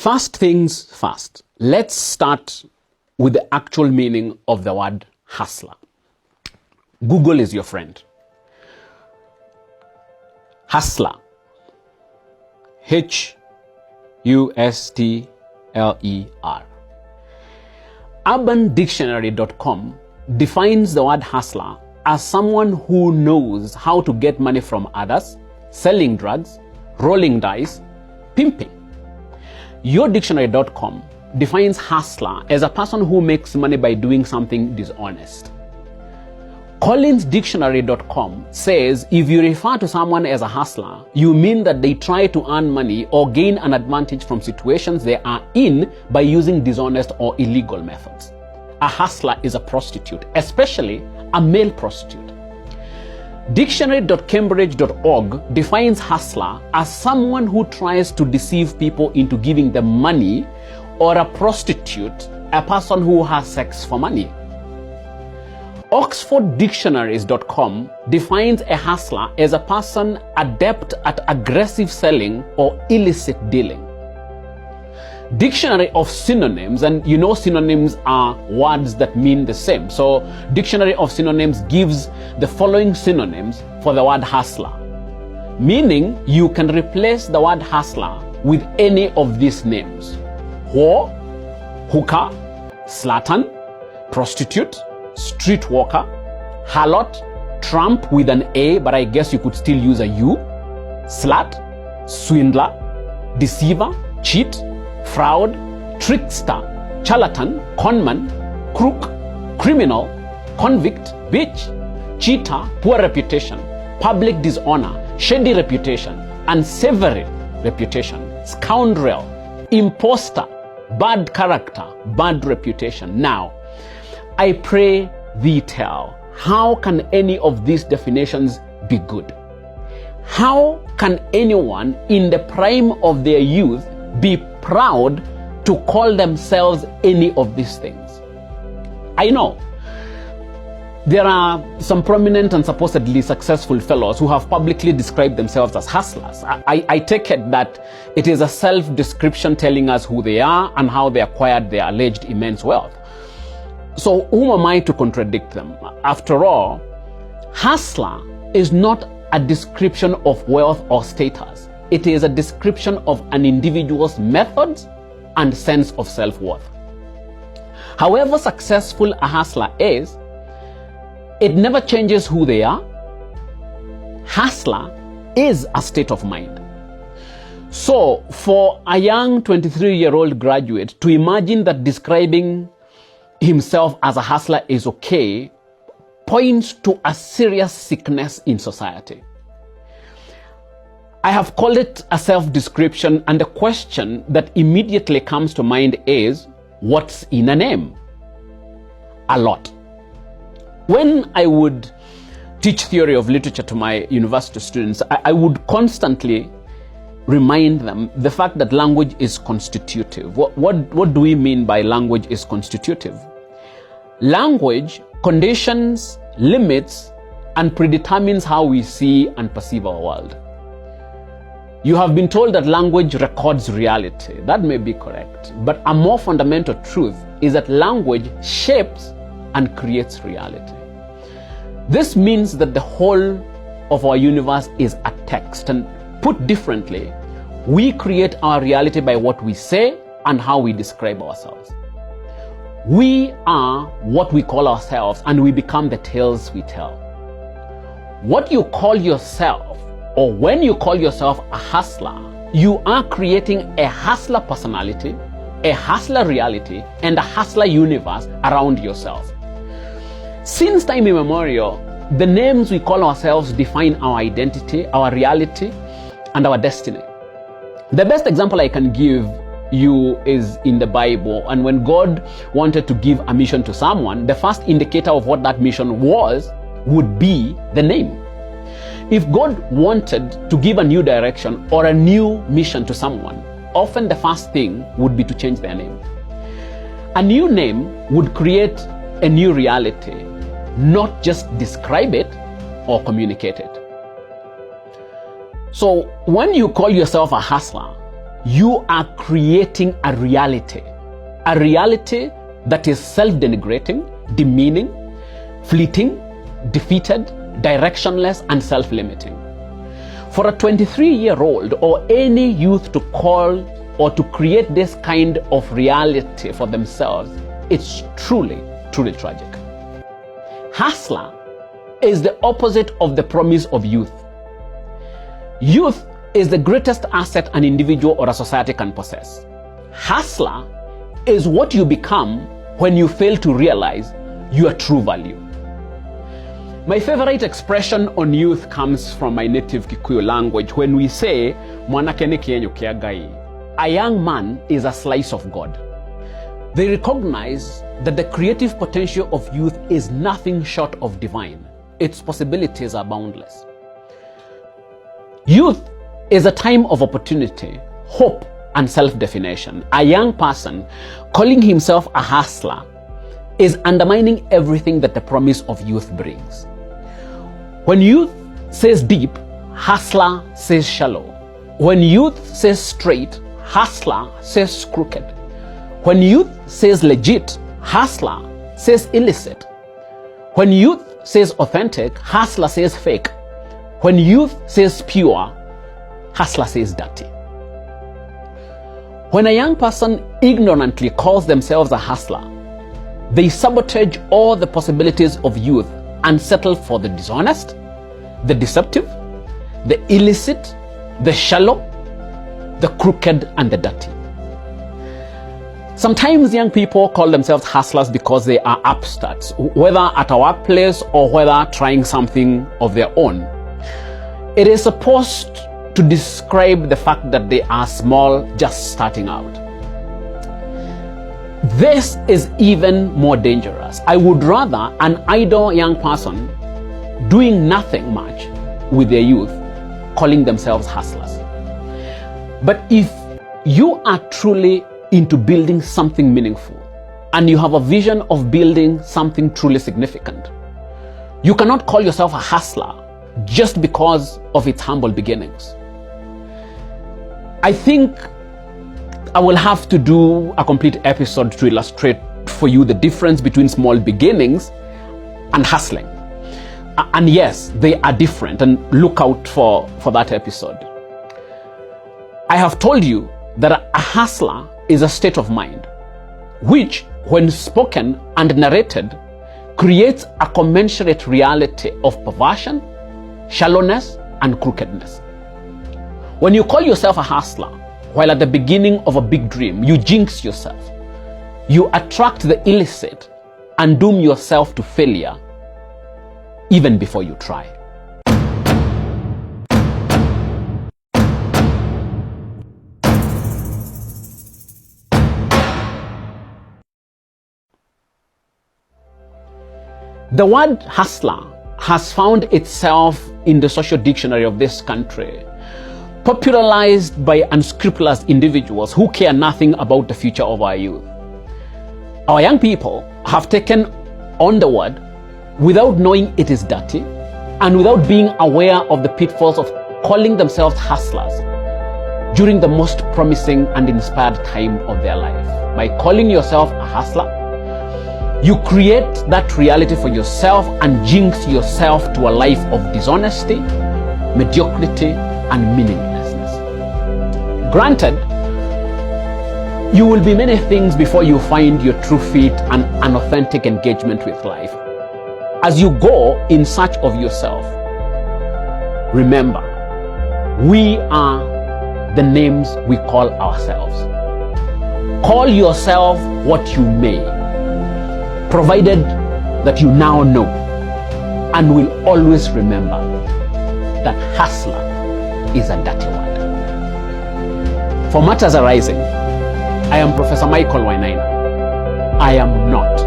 First things first, let's start with the actual meaning of the word hustler. Google is your friend. Hustler. H-U-S-T-L-E-R. UrbanDictionary.com defines the word hustler as someone who knows how to get money from others, selling drugs, rolling dice, pimping. YourDictionary.com defines hustler as a person who makes money by doing something dishonest. CollinsDictionary.com says if you refer to someone as a hustler, you mean that they try to earn money or gain an advantage from situations they are in by using dishonest or illegal methods. A hustler is a prostitute, especially a male prostitute. Dictionary.cambridge.org defines hustler as someone who tries to deceive people into giving them money, or a prostitute, a person who has sex for money. OxfordDictionaries.com defines a hustler as a person adept at aggressive selling or illicit dealing. Dictionary of Synonyms, and you know synonyms are words that mean the same. So Dictionary of Synonyms gives the following synonyms for the word hustler, meaning you can replace the word hustler with any of these names: whore, hooker, slattern, prostitute, streetwalker, harlot, tramp with an A, but I guess you could still use a U, slut, swindler, deceiver, cheat, fraud, trickster, charlatan, conman, crook, criminal, convict, bitch, cheater, poor reputation, public dishonor, shady reputation, unsavory reputation, scoundrel, imposter, bad character, bad reputation. Now, I pray thee tell, how can any of these definitions be good? How can anyone in the prime of their youth be proud to call themselves any of these things? I know there are some prominent and supposedly successful fellows who have publicly described themselves as hustlers. I take it that it is a self-description telling us who they are and how they acquired their alleged immense wealth. So who am I to contradict them? After all, hustler is not a description of wealth or status. It is a description of an individual's methods and sense of self-worth. However successful a hustler is, it never changes who they are. Hustler is a state of mind. So for a young 23-year-old graduate to imagine that describing himself as a hustler is okay points to a serious sickness in society. I have called it a self-description, and the question that immediately comes to mind is, what's in a name? A lot. When I would teach theory of literature to my university students, I would constantly remind them the fact that language is constitutive. What do we mean by language is constitutive? Language conditions, limits, and predetermines how we see and perceive our world. You have been told that language records reality. That may be correct, but a more fundamental truth is that language shapes and creates reality. This means that the whole of our universe is a text, and put differently, we create our reality by what we say and how we describe ourselves. We are what we call ourselves, and we become the tales we tell. What you call yourself, or when you call yourself a hustler, you are creating a hustler personality, a hustler reality, and a hustler universe around yourself. Since time immemorial, the names we call ourselves define our identity, our reality, and our destiny. The best example I can give you is in the Bible, and when God wanted to give a mission to someone, the first indicator of what that mission was would be the name. If God wanted to give a new direction or a new mission to someone, often the first thing would be to change their name. A new name would create a new reality, not just describe it or communicate it. So when you call yourself a hustler, you are creating a reality that is self-denigrating, demeaning, fleeting, defeated, directionless, and self-limiting. For a 23-year-old or any youth to call or to create this kind of reality for themselves, it's truly, truly tragic. Hustler is the opposite of the promise of youth. Youth is the greatest asset an individual or a society can possess. Hustler is what you become when you fail to realize your true value. My favorite expression on youth comes from my native Kikuyu language when we say, "Mwanake ni kienyo kia Ngai." A young man is a slice of God. They recognize that the creative potential of youth is nothing short of divine. Its possibilities are boundless. Youth is a time of opportunity, hope, and self-definition. A young person calling himself a hustler is undermining everything that the promise of youth brings. When youth says deep, hustler says shallow. When youth says straight, hustler says crooked. When youth says legit, hustler says illicit. When youth says authentic, hustler says fake. When youth says pure, hustler says dirty. When a young person ignorantly calls themselves a hustler, they sabotage all the possibilities of youth and settle for the dishonest, the deceptive, the illicit, the shallow, the crooked, and the dirty. Sometimes young people call themselves hustlers because they are upstarts, whether at a workplace or whether trying something of their own. It is supposed to describe the fact that they are small, just starting out. This is even more dangerous. I would rather an idle young person doing nothing much with their youth calling themselves hustlers. But if you are truly into building something meaningful and you have a vision of building something truly significant, you cannot call yourself a hustler just because of its humble beginnings. I think I will have to do a complete episode to illustrate for you the difference between small beginnings and hustling. And yes, they are different, and look out for that episode. I have told you that a hustler is a state of mind, which, when spoken and narrated, creates a commensurate reality of perversion, shallowness, and crookedness. When you call yourself a hustler, while at the beginning of a big dream, you jinx yourself. You attract the illicit and doom yourself to failure even before you try. The word hustler has found itself in the social dictionary of this country, popularized by unscrupulous individuals who care nothing about the future of our youth. Our young people have taken on the word without knowing it is dirty and without being aware of the pitfalls of calling themselves hustlers during the most promising and inspired time of their life. By calling yourself a hustler, you create that reality for yourself and jinx yourself to a life of dishonesty, mediocrity, and meaninglessness. Granted, you will be many things before you find your true fit and an authentic engagement with life. As you go in search of yourself, remember, we are the names we call ourselves. Call yourself what you may, provided that you now know and will always remember that hustler is a dirty word. For Matters Arising, I am Professor Michael Wainaina. I am not